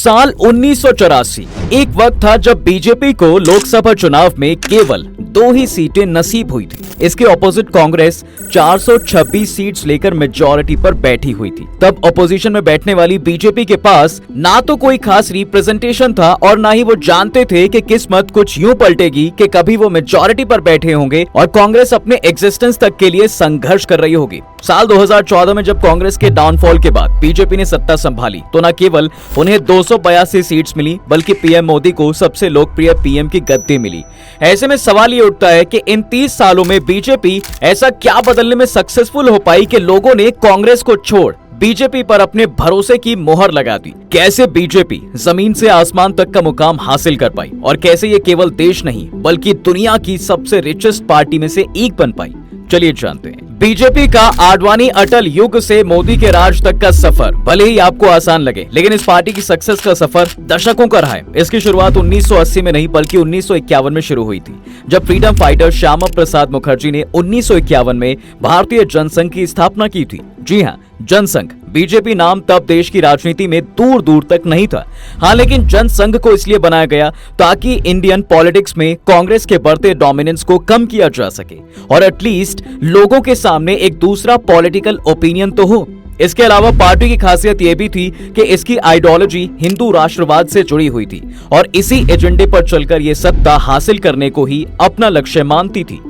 साल 1984 एक वक्त था जब बीजेपी को लोकसभा चुनाव में केवल 2 ही सीटें नसीब हुई थी। इसके ऑपोजिट कांग्रेस 426 सीट्स लेकर मेजॉरिटी पर बैठी हुई थी। तब ऑपोजिशन में बैठने वाली बीजेपी के पास ना तो कोई खास रिप्रेजेंटेशन था और ना ही वो जानते थे कि किस्मत कुछ यूं पलटेगी कि कभी वो मेजॉरिटी पर बैठे होंगे और कांग्रेस अपने एग्जिस्टेंस तक के लिए संघर्ष कर रही होगी। साल 2014 में जब कांग्रेस के डाउनफॉल के बाद बीजेपी ने सत्ता संभाली तो न केवल उन्हें 282 सीट्स मिली बल्कि पीएम मोदी को सबसे लोकप्रिय पीएम की गद्दी मिली। ऐसे में सवाल ये उठता है कि इन 30 सालों में बीजेपी ऐसा क्या बदलने में सक्सेसफुल हो पाई कि लोगों ने कांग्रेस को छोड़ बीजेपी पर अपने भरोसे की मोहर लगा दी। कैसे बीजेपी जमीन से आसमान तक का मुकाम हासिल कर पाई और कैसे ये केवल देश नहीं बल्कि दुनिया की सबसे रिचेस्ट पार्टी में से एक बन पाई, चलिए जानते हैं। बीजेपी का आडवाणी अटल युग से मोदी के राज तक का सफर भले ही आपको आसान लगे, लेकिन इस पार्टी की सक्सेस का सफर दशकों का रहा है। इसकी शुरुआत 1980 में नहीं बल्कि 1951 में शुरू हुई थी, जब फ्रीडम फाइटर श्यामा प्रसाद मुखर्जी ने 1951 में भारतीय जनसंघ की स्थापना की थी। जी हाँ, जनसंघ। बीजेपी नाम तब देश की राजनीति में दूर दूर तक नहीं था। हाँ, लेकिन जनसंघ को इसलिए बनाया गया ताकि इंडियन पॉलिटिक्स में कांग्रेस के बढ़ते डोमिनेंस को कम किया जा सके और एटलीस्ट लोगों के सामने एक दूसरा पॉलिटिकल ओपिनियन तो हो। इसके अलावा पार्टी की खासियत यह भी थी कि इसकी आइडियोलॉजी हिंदू राष्ट्रवाद से जुड़ी हुई थी और इसी एजेंडे पर चलकर ये सत्ता हासिल करने को ही अपना लक्ष्य मानती थी।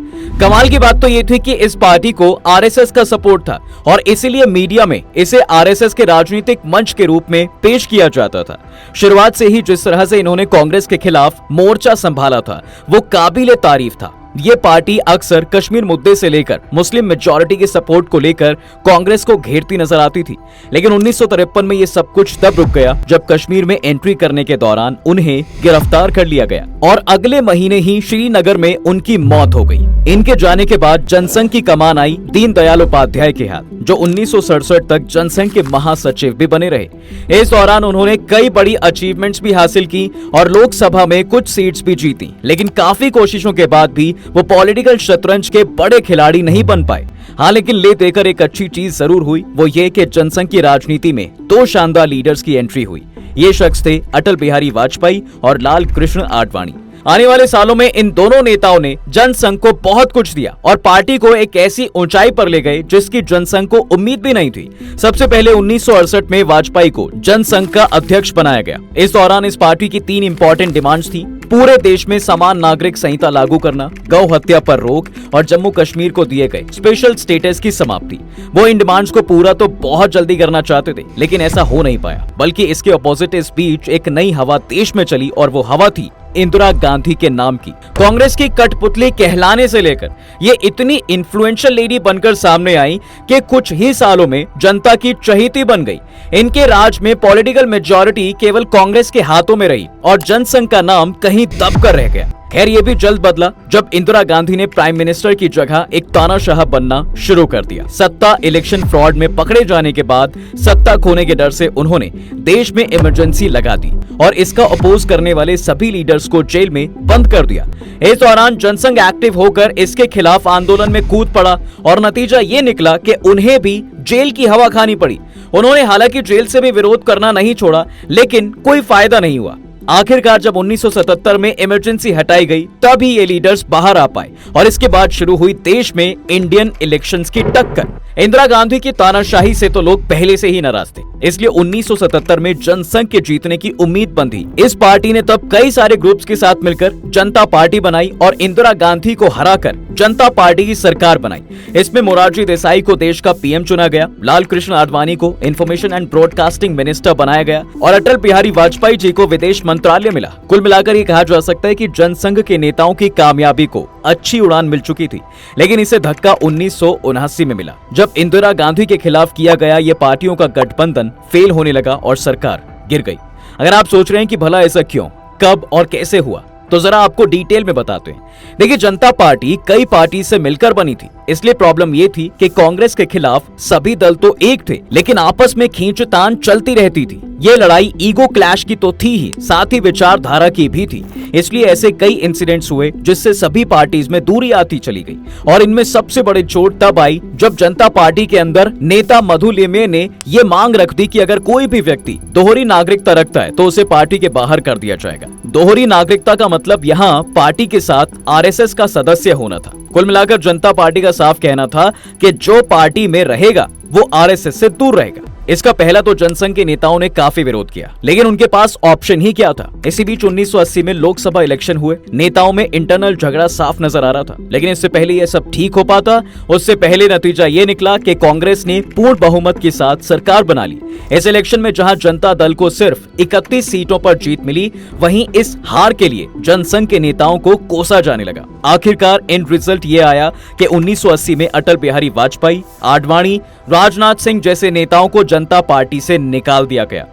कमाल की बात तो ये थी कि इस पार्टी को आरएसएस का सपोर्ट था और इसीलिए मीडिया में इसे आरएसएस के राजनीतिक मंच के रूप में पेश किया जाता था। शुरुआत से ही जिस तरह से इन्होंने कांग्रेस के खिलाफ मोर्चा संभाला था वो काबिले तारीफ था। ये पार्टी अक्सर कश्मीर मुद्दे से लेकर मुस्लिम मेजॉरिटी के सपोर्ट को लेकर कांग्रेस को घेरती नजर आती थी, लेकिन 1953 में ये सब कुछ तब रुक गया जब कश्मीर में एंट्री करने के दौरान उन्हें गिरफ्तार कर लिया गया और अगले महीने ही श्रीनगर में उनकी मौत हो गई। इनके जाने के बाद जनसंघ की कमान आई दीनदयाल उपाध्याय के हाथ, जो 1967 तक जनसंघ के महासचिव भी बने रहे। इस दौरान उन्होंने कई बड़ी अचीवमेंट्स भी हासिल की और लोकसभा में कुछ सीट्स भी जीती, लेकिन काफी कोशिशों के बाद भी वो पॉलिटिकल शतरंज के बड़े खिलाड़ी नहीं बन पाए। हाँ, लेकिन ले देकर एक अच्छी चीज जरूर हुई, वो ये कि जनसंघ की राजनीति में 2 शानदार लीडर्स की एंट्री हुई। ये शख्स थे अटल बिहारी वाजपेयी और लाल कृष्ण आडवाणी। आने वाले सालों में इन दोनों नेताओं ने जनसंघ को बहुत कुछ दिया और पार्टी को एक ऐसी ऊंचाई पर ले गए जिसकी जनसंघ को उम्मीद भी नहीं थी। सबसे पहले 1968 में वाजपेयी को जनसंघ का अध्यक्ष बनाया गया। इस दौरान इस पार्टी की 3 इंपॉर्टेंट डिमांड्स थी: पूरे देश में समान नागरिक संहिता लागू करना, गौ हत्या पर रोक और जम्मू कश्मीर को दिए गए स्पेशल स्टेटस की समाप्ति। वो इन डिमांड्स को पूरा तो बहुत जल्दी करना चाहते थे, लेकिन ऐसा हो नहीं पाया, बल्कि इसके ऑपोजिट इस बीच एक नई हवा देश में चली और वो हवा थी इंदिरा गांधी के नाम की। कांग्रेस की कठपुतली कहलाने से लेकर ये इतनी इन्फ्लुएंशियल लेडी बनकर सामने आई कि कुछ ही सालों में जनता की चहेती बन गई। इनके राज में पॉलिटिकल मेजॉरिटी केवल कांग्रेस के हाथों में रही और जनसंघ का नाम कहीं दबकर रह गया। खैर, ये भी जल्द बदला जब इंदिरा गांधी ने प्राइम मिनिस्टर की जगह एक तानाशाह बनना शुरू कर दिया। सत्ता इलेक्शन फ्रॉड में पकड़े जाने के बाद सत्ता खोने के डर से उन्होंने देश में इमरजेंसी लगा दी और इसका अपोज करने वाले सभी लीडर्स को जेल में बंद कर दिया। इस दौरान जनसंघ एक्टिव होकर इसके खिलाफ आंदोलन में कूद पड़ा और नतीजा ये निकला कि उन्हें भी जेल की हवा खानी पड़ी। उन्होंने हालांकि जेल से भी विरोध करना नहीं छोड़ा, लेकिन कोई फायदा नहीं हुआ। आखिरकार जब 1977 में इमरजेंसी हटाई गई तभी ये लीडर्स बाहर आ पाए और इसके बाद शुरू हुई देश में इंडियन इलेक्शंस की टक्कर। इंदिरा गांधी की तानाशाही से तो लोग पहले से ही नाराज थे, इसलिए 1977 में जनसंघ के जीतने की उम्मीद बंधी। इस पार्टी ने तब कई सारे ग्रुप्स के साथ मिलकर जनता पार्टी बनाई और इंदिरा गांधी को हराकर जनता पार्टी की सरकार बनाई। इसमें मोरारजी देसाई को देश का पीएम चुना गया, लाल कृष्ण आडवाणी को इंफॉर्मेशन एंड ब्रॉडकास्टिंग मिनिस्टर बनाया गया और अटल बिहारी वाजपेयी जी को विदेश मंत्रालय मिला। कुल मिलाकर ये कहा जा सकता है कि जनसंघ के नेताओं की कामयाबी को अच्छी उड़ान मिल चुकी थी, लेकिन इसे धक्का 1979 में मिला जब इंदिरा गांधी के खिलाफ किया गया ये पार्टियों का गठबंधन फेल होने लगा और सरकार गिर गई। अगर आप सोच रहे हैं कि भला ऐसा क्यों, कब और कैसे हुआ, तो जरा आपको डिटेल में बताते हैं। देखिए, जनता पार्टी कई पार्टी से मिलकर बनी थी, इसलिए प्रॉब्लम ये थी कि कांग्रेस के खिलाफ सभी दल तो एक थे, लेकिन आपस में खींचतान चलती रहती थी। ये लड़ाई ईगो क्लैश की तो थी ही, साथ ही विचारधारा की भी थी। इसलिए ऐसे कई इंसिडेंट्स हुए जिससे सभी पार्टीज में दूरी आती चली गई। और इनमें सबसे बड़ी चोट तब आई जब जनता पार्टी के अंदर नेता मधु लिमये ने ये मांग रख दी कि अगर कोई भी व्यक्ति दोहरी नागरिकता रखता है तो उसे पार्टी के बाहर कर दिया जाएगा। दोहरी नागरिकता का मतलब यहाँ पार्टी के साथ आरएसएस का सदस्य होना था। कुल मिलाकर जनता पार्टी का साफ कहना था कि जो पार्टी में रहेगा वो आरएसएस से दूर रहेगा। इसका पहला तो जनसंघ के नेताओं ने काफी विरोध किया, लेकिन उनके पास ऑप्शन ही क्या था। इसी बीच 1980 में लोकसभा इलेक्शन हुए। नेताओं में इंटरनल झगड़ा साफ नजर आ रहा था, लेकिन इससे पहले यह सब ठीक हो पाता, उससे पहले नतीजा ये निकला कि कांग्रेस ने पूर्ण बहुमत के साथ सरकार बना ली। इस इलेक्शन में जहां जनता दल को सिर्फ 31 सीटों पर जीत मिली, वहीं इस हार के लिए जनसंघ के नेताओं को कोसा जाने लगा। आखिरकार एंड रिजल्ट ये आया कि 1980 में अटल बिहारी वाजपेयी, आडवाणी, राजनाथ सिंह जैसे नेताओं को जनता पार्टी से निकाल दिया गया।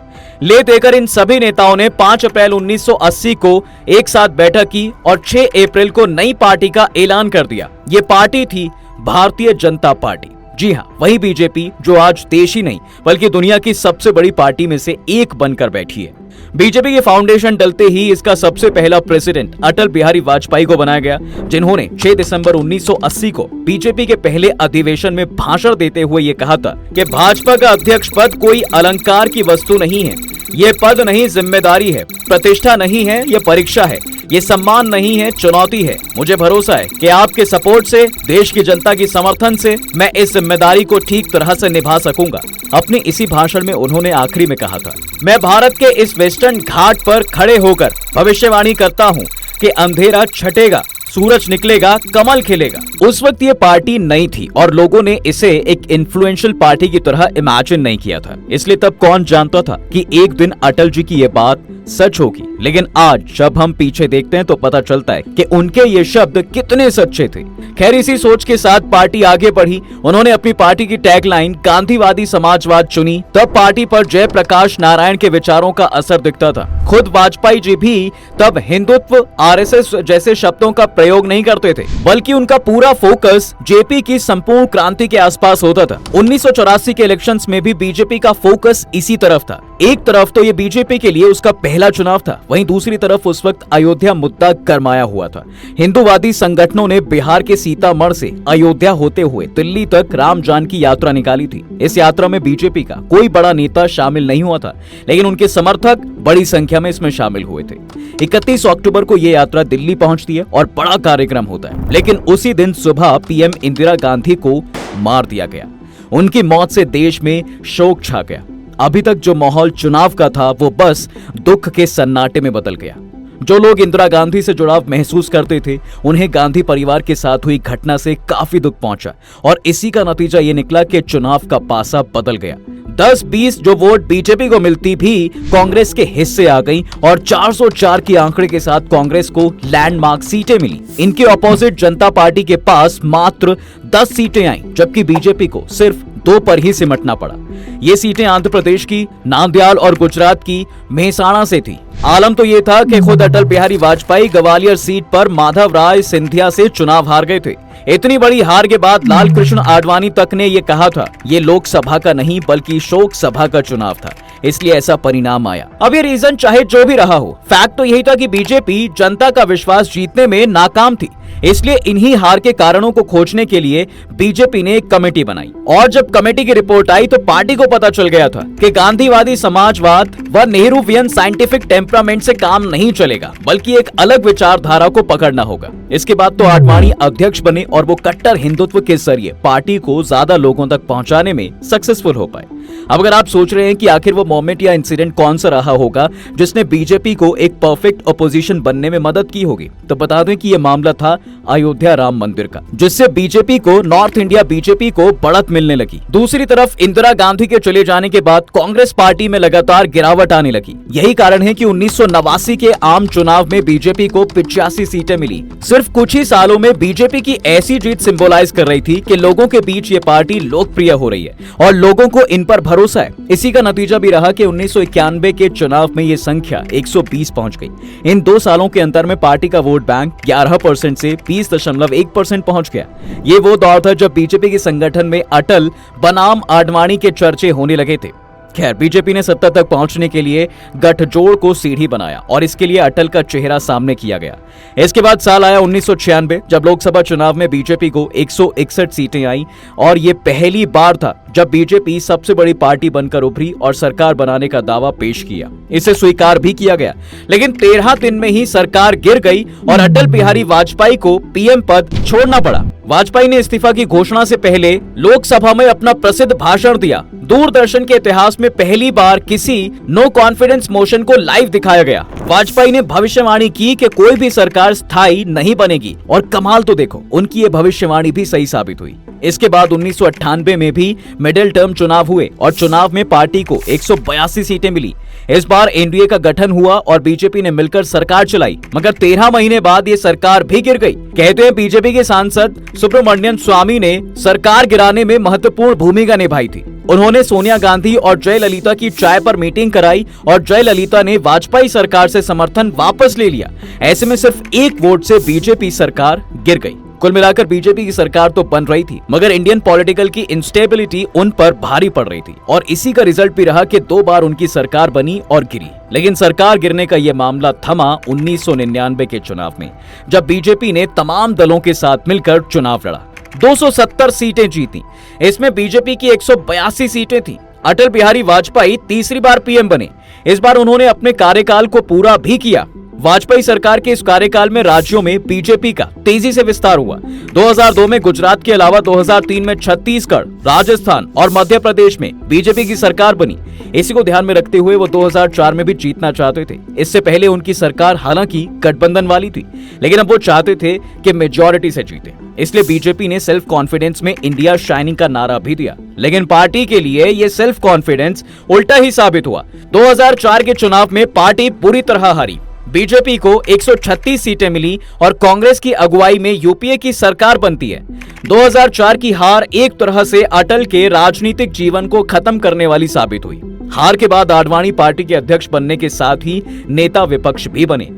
ले देकर इन सभी नेताओं ने 5 अप्रैल 1980 को एक साथ बैठक की और 6 अप्रैल को नई पार्टी का ऐलान कर दिया। ये पार्टी थी भारतीय जनता पार्टी। जी हाँ, वही बीजेपी जो आज देश ही नहीं बल्कि दुनिया की सबसे बड़ी पार्टी में से एक बनकर बैठी है। बीजेपी के फाउंडेशन डलते ही इसका सबसे पहला प्रेसिडेंट अटल बिहारी वाजपेयी को बनाया गया, जिन्होंने 6 दिसंबर 1980 को बीजेपी के पहले अधिवेशन में भाषण देते हुए ये कहा था कि भाजपा का अध्यक्ष पद कोई अलंकार की वस्तु नहीं है, ये पद नहीं जिम्मेदारी है, प्रतिष्ठा नहीं है, ये परीक्षा है, ये सम्मान नहीं है, चुनौती है। मुझे भरोसा है कि आपके सपोर्ट से, देश की जनता की समर्थन से मैं इस जिम्मेदारी को ठीक तरह से निभा सकूंगा। अपने इसी भाषण में उन्होंने आखिरी में कहा था, मैं भारत के इस वेस्टर्न घाट पर खड़े होकर भविष्यवाणी करता हूं कि अंधेरा छटेगा, सूरज निकलेगा, कमल खिलेगा। उस वक्त ये पार्टी नई थी और लोगों ने इसे एक इन्फ्लुएंशियल पार्टी की तरह इमेजिन नहीं किया था, इसलिए तब कौन जानता था कि एक दिन अटल जी की ये बात सच होगी। लेकिन आज जब हम पीछे देखते हैं तो पता चलता है कि उनके ये शब्द कितने सच्चे थे। खैर, इसी सोच के साथ पार्टी आगे बढ़ी। उन्होंने अपनी पार्टी की टैगलाइन गांधीवादी समाजवाद चुनी। तब पार्टी पर जयप्रकाश नारायण के विचारों का असर दिखता था। खुद वाजपेयी जी भी तब हिंदुत्व, आरएसएस जैसे शब्दों का प्रयोग नहीं करते थे, बल्कि उनका पूरा फोकस जेपी की संपूर्ण क्रांति के आसपास होता था। 1984 के इलेक्शंस में भी बीजेपी का फोकस इसी तरफ था। एक तरफ तो ये बीजेपी के लिए उसका पहला चुनाव था, वहीं दूसरी तरफ उस वक्त अयोध्या मुद्दा गरमाया हुआ था। हिंदूवादी संगठनों ने बिहार के सीतामढ़ी से अयोध्या होते हुए दिल्ली तक राम जानकी यात्रा निकाली थी। इस यात्रा में बीजेपी का कोई बड़ा नेता शामिल नहीं हुआ था, लेकिन उनके समर्थक बड़ी संख्या में इसमें शामिल हुए थे। 31 अक्टूबर को ये यात्रा दिल्ली पहुंचती है और बड़ा कार्यक्रम होता है, लेकिन उसी दिन सुबह पीएम इंदिरा गांधी को मार दिया गया। उनकी मौत से देश में शोक छा गया। अभी तक जो माहौल चुनाव का था वो बस दुख के सन्नाटे में बदल गया। जो लोग इंदिरा गांधी से जुड़ाव महसूस करते थे, उन्हें गांधी परिवार के साथ हुई घटना से काफी दुख पहुंचा और इसी का नतीजा ये निकला कि चुनाव का पासा बदल गया। 10-20 जो वोट बीजेपी को मिलती भी कांग्रेस के हिस्से आ गई और 404 की आंकड़े के साथ कांग्रेस को लैंडमार्क सीटें मिली। इनके ऑपोजिट जनता पार्टी के पास मात्र 10 सीटें आईं, जबकि बीजेपी को सिर्फ 2 पर ही सिमटना पड़ा। ये सीटें आंध्र प्रदेश की नांदयाल और गुजरात की मेहसाणा से थी। आलम तो ये था कि खुद अटल बिहारी वाजपेयी ग्वालियर सीट पर माधव राय सिंधिया से चुनाव हार गए थे। इतनी बड़ी हार के बाद लाल कृष्ण आडवाणी तक ने ये कहा था, ये लोकसभा का नहीं बल्कि शोक सभा का चुनाव था, इसलिए ऐसा परिणाम आया। अब ये रीजन चाहे जो भी रहा हो, फैक्ट तो यही था कि बीजेपी जनता का विश्वास जीतने में नाकाम थी। इसलिए इन्हीं हार के कारणों को खोजने के लिए बीजेपी ने एक कमेटी बनाई और जब कमेटी की रिपोर्ट आई तो पार्टी को पता चल गया था कि गांधीवादी समाजवाद व नेहरूवियन साइंटिफिक टेम्परामेंट से काम नहीं चलेगा, बल्कि एक अलग विचारधारा को पकड़ना होगा। इसके बाद तो आडवाणी अध्यक्ष बने और वो कट्टर हिंदुत्व के जरिए पार्टी को ज्यादा लोगों तक पहुंचाने में सक्सेसफुल हो पाए। अब अगर आप सोच रहे हैं कि आखिर वो मोमेंट या इंसिडेंट कौन सा रहा होगा जिसने बीजेपी को एक परफेक्ट अपोजिशन बनने में मदद की होगी, तो बता दें कि यह मामला था अयोध्या राम मंदिर का, जिससे बीजेपी को, नॉर्थ इंडिया बीजेपी को बढ़त मिलने लगी। दूसरी तरफ इंदिरा गांधी के चले जाने के बाद कांग्रेस पार्टी में लगातार गिरावट आने लगी। यही कारण है कि 1989 के आम चुनाव में बीजेपी को 85 सीटें मिली। सिर्फ कुछ ही सालों में बीजेपी की ऐसी जीत सिंबलाइज कर रही थी कि लोगों के बीच ये पार्टी लोकप्रिय हो रही है और लोगों को इन पर भरोसा है। इसी का नतीजा भी रहा कि 1991 के चुनाव में ये संख्या 120 पहुंच गई। इन 2 सालों के अंतर में पार्टी का वोट बैंक 11% से 20.1% पहुंच गया। ये वो दौर था जब बीजेपी के संगठन में अटल बनाम आडवाणी के चर्चे होने लगे थे। खैर, बीजेपी ने सत्ता तक पहुंचने के लिए गठजोड़ को सीढ़ी बनाया और इसके लिए अटल का चेहरा सामने किया गया। इसके बाद साल आया 1996, जब लोकसभा चुनाव में बीजेपी को 161 सीटें आई और ये पहली बार था जब बीजेपी सबसे बड़ी पार्टी बनकर उभरी और सरकार बनाने का दावा पेश किया। इसे स्वीकार भी किया गया, लेकिन 13 दिन में ही सरकार गिर गई और अटल बिहारी वाजपेयी को पीएम पद छोड़ना पड़ा। वाजपेयी ने इस्तीफा की घोषणा से पहले लोकसभा में अपना प्रसिद्ध भाषण दिया। दूरदर्शन के इतिहास में पहली बार किसी नो कॉन्फिडेंस मोशन को लाइव दिखाया गया। वाजपेयी ने भविष्यवाणी की कि कोई भी सरकार स्थायी नहीं बनेगी और कमाल तो देखो, उनकी ये भविष्यवाणी भी सही साबित हुई। इसके बाद 1998 में भी मिडिल टर्म चुनाव हुए और चुनाव में पार्टी को 182 सीटें मिली। इस बार एनडीए का गठन हुआ और बीजेपी ने मिलकर सरकार चलाई, मगर 13 महीने बाद ये सरकार भी गिर गई। कहते हैं बीजेपी के सांसद सुब्रमण्यम स्वामी ने सरकार गिराने में महत्वपूर्ण भूमिका निभाई थी। उन्होंने सोनिया गांधी और जयललिता की चाय पर मीटिंग कराई और जयललिता ने वाजपेयी सरकार से समर्थन वापस ले लिया। ऐसे में सिर्फ 1 वोट से बीजेपी सरकार गिर गई। कुल मिलाकर बीजेपी की सरकार तो बन रही थी, मगर इंडियन पॉलिटिकल की इंस्टेबिलिटी उन पर भारी पड़ रही थी और इसी का रिजल्ट भी रहा कि 2 बार उनकी सरकार बनी और गिरी। लेकिन सरकार गिरने का यह मामला थमा 1999 के चुनाव में, जब बीजेपी ने तमाम दलों के साथ मिलकर चुनाव लड़ा। 270 सीटें जीती। इसमें बीजेपी की 182 सीटें थी। अटल बिहारी वाजपेयी तीसरी बार पीएम बने। इस बार उन्होंने अपने कार्यकाल को पूरा भी किया। वाजपेयी सरकार के इस कार्यकाल में राज्यों में बीजेपी का तेजी से विस्तार हुआ। 2002 में गुजरात के अलावा 2003 में छत्तीसगढ़, राजस्थान और मध्य प्रदेश में बीजेपी की सरकार बनी। इसी को ध्यान में रखते हुए वो 2004 में भी जीतना चाहते थे। इससे पहले उनकी सरकार हालांकि गठबंधन वाली थी, लेकिन अब वो चाहते थे कि मेजॉरिटी से जीते। इसलिए बीजेपी ने सेल्फ कॉन्फिडेंस में इंडिया शाइनिंग का नारा भी दिया, लेकिन पार्टी के लिए ये सेल्फ कॉन्फिडेंस उल्टा ही साबित हुआ। 2004 के चुनाव में पार्टी पूरी तरह हारी। बीजेपी को 136 सीटें मिली और कांग्रेस की अगुवाई में यूपीए की सरकार बनती है। 2004 की हार एक तरह से अटल के राजनीतिक जीवन को खत्म करने वाली साबित हुई। हार के बाद आडवाणी पार्टी के अध्यक्ष बनने के साथ ही नेता विपक्ष भी बने।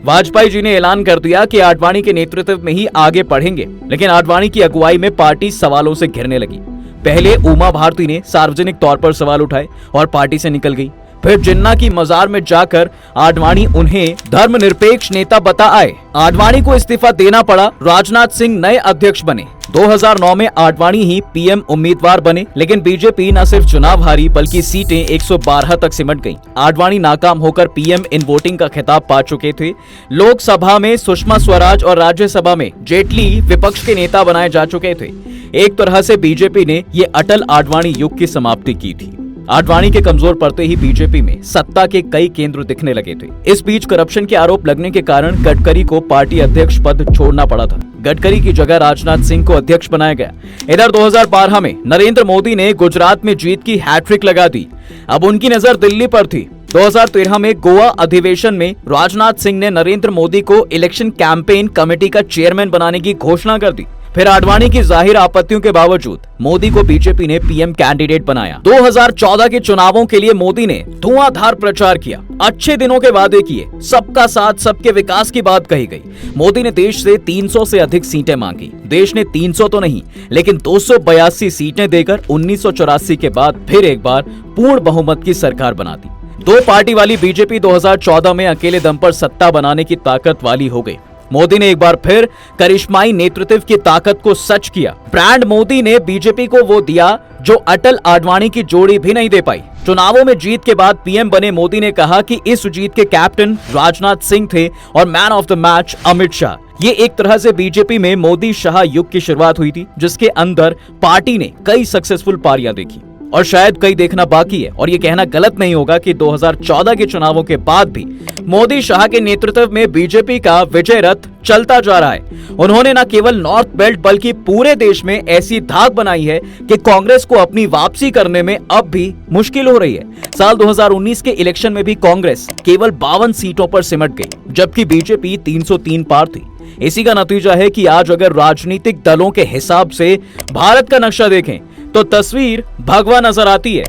वाजपेयी जी ने ऐलान कर दिया कि आडवाणी के नेतृत्व में ही आगे बढ़ेंगे, लेकिन आडवाणी की अगुवाई में पार्टी सवालों से घिरने लगी। पहले उमा भारती ने सार्वजनिक तौर पर सवाल उठाए और पार्टी से निकल गई। फिर जिन्ना की मजार में जाकर आडवाणी उन्हें धर्मनिरपेक्ष नेता बता आए। आडवाणी को इस्तीफा देना पड़ा। राजनाथ सिंह नए अध्यक्ष बने। 2009 में आडवाणी ही पीएम उम्मीदवार बने, लेकिन बीजेपी न सिर्फ चुनाव हारी बल्कि सीटें 112 तक सिमट गईं। आडवाणी नाकाम होकर पीएम इन वोटिंग का खिताब पा चुके थे। लोकसभा में सुषमा स्वराज और राज्यसभा में जेटली विपक्ष के नेता बनाए जा चुके थे। एक तरह से बीजेपी ने ये अटल आडवाणी युग की समाप्ति की थी। आडवाणी के कमजोर पड़ते ही बीजेपी में सत्ता के कई केंद्र दिखने लगे थे। इस बीच करप्शन के आरोप लगने के कारण गडकरी को पार्टी अध्यक्ष पद छोड़ना पड़ा था। गडकरी की जगह राजनाथ सिंह को अध्यक्ष बनाया गया। इधर 2012 में नरेंद्र मोदी ने गुजरात में जीत की हैट्रिक लगा दी। अब उनकी नजर दिल्ली पर थी। 2013 में गोवा अधिवेशन में राजनाथ सिंह ने नरेंद्र मोदी को इलेक्शन कैंपेन कमेटी का चेयरमैन बनाने की घोषणा कर दी। फिर आडवाणी की जाहिर आपत्तियों के बावजूद मोदी को बीजेपी ने पीएम कैंडिडेट बनाया। 2014 के चुनावों के लिए मोदी ने धुआंधार प्रचार किया, अच्छे दिनों के वादे किए, सबका साथ सबके विकास की बात कही गई। मोदी ने देश से 300 से अधिक सीटें मांगी। देश ने 300 तो नहीं, लेकिन 282 सीटें देकर 1984 के बाद फिर एक बार पूर्ण बहुमत की सरकार बना दी। 2 पार्टी वाली बीजेपी 2014 में अकेले दम पर सत्ता बनाने की ताकत वाली हो गई। मोदी ने एक बार फिर करिश्माई नेतृत्व की ताकत को सच किया। ब्रांड मोदी ने बीजेपी को वो दिया जो अटल आडवाणी की जोड़ी भी नहीं दे पाई। चुनावों में जीत के बाद पीएम बने मोदी ने कहा कि इस जीत के कैप्टन राजनाथ सिंह थे और man of the match Amit Shah. ये एक तरह से बीजेपी में मोदी शाह युग की शुरुआत हुई थी, जिसके अंदर पार्टी ने कई सक्सेसफुल पारियां देखी। और शायद कई देखना बाकी है। और ये कहना गलत नहीं होगा कि 2014 के चुनावों के बाद भी मोदी शाह के नेतृत्व में बीजेपी का विजय रथ चलता जा रहा है। उन्होंने न केवल नॉर्थ बेल्ट बल्कि पूरे देश में ऐसी धाक बनाई है कि कांग्रेस को अपनी वापसी करने में अब भी मुश्किल हो रही है। साल 2019 के इलेक्शन में भी कांग्रेस केवल 52 सीटों पर सिमट गई, जबकि बीजेपी 303 पार थी। इसी का नतीजा है कि आज अगर राजनीतिक दलों के हिसाब से भारत का नक्शा देखें तो तस्वीर भगवा नजर आती है।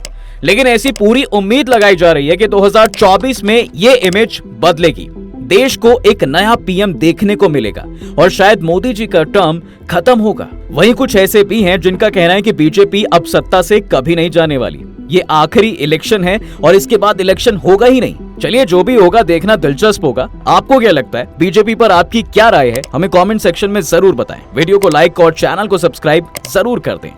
लेकिन ऐसी पूरी उम्मीद लगाई जा रही है कि 2024 में ये इमेज बदलेगी, देश को एक नया पीएम देखने को मिलेगा और शायद मोदी जी का टर्म खत्म होगा। वहीं कुछ ऐसे भी हैं जिनका कहना है कि बीजेपी अब सत्ता से कभी नहीं जाने वाली। ये आखिरी इलेक्शन है और इसके बाद इलेक्शन होगा ही नहीं। चलिए, जो भी होगा देखना दिलचस्प होगा। आपको क्या लगता है, बीजेपी पर आपकी क्या राय है, हमें कमेंट सेक्शन में जरूर बताएं। वीडियो को लाइक और चैनल को सब्सक्राइब जरूर कर दें।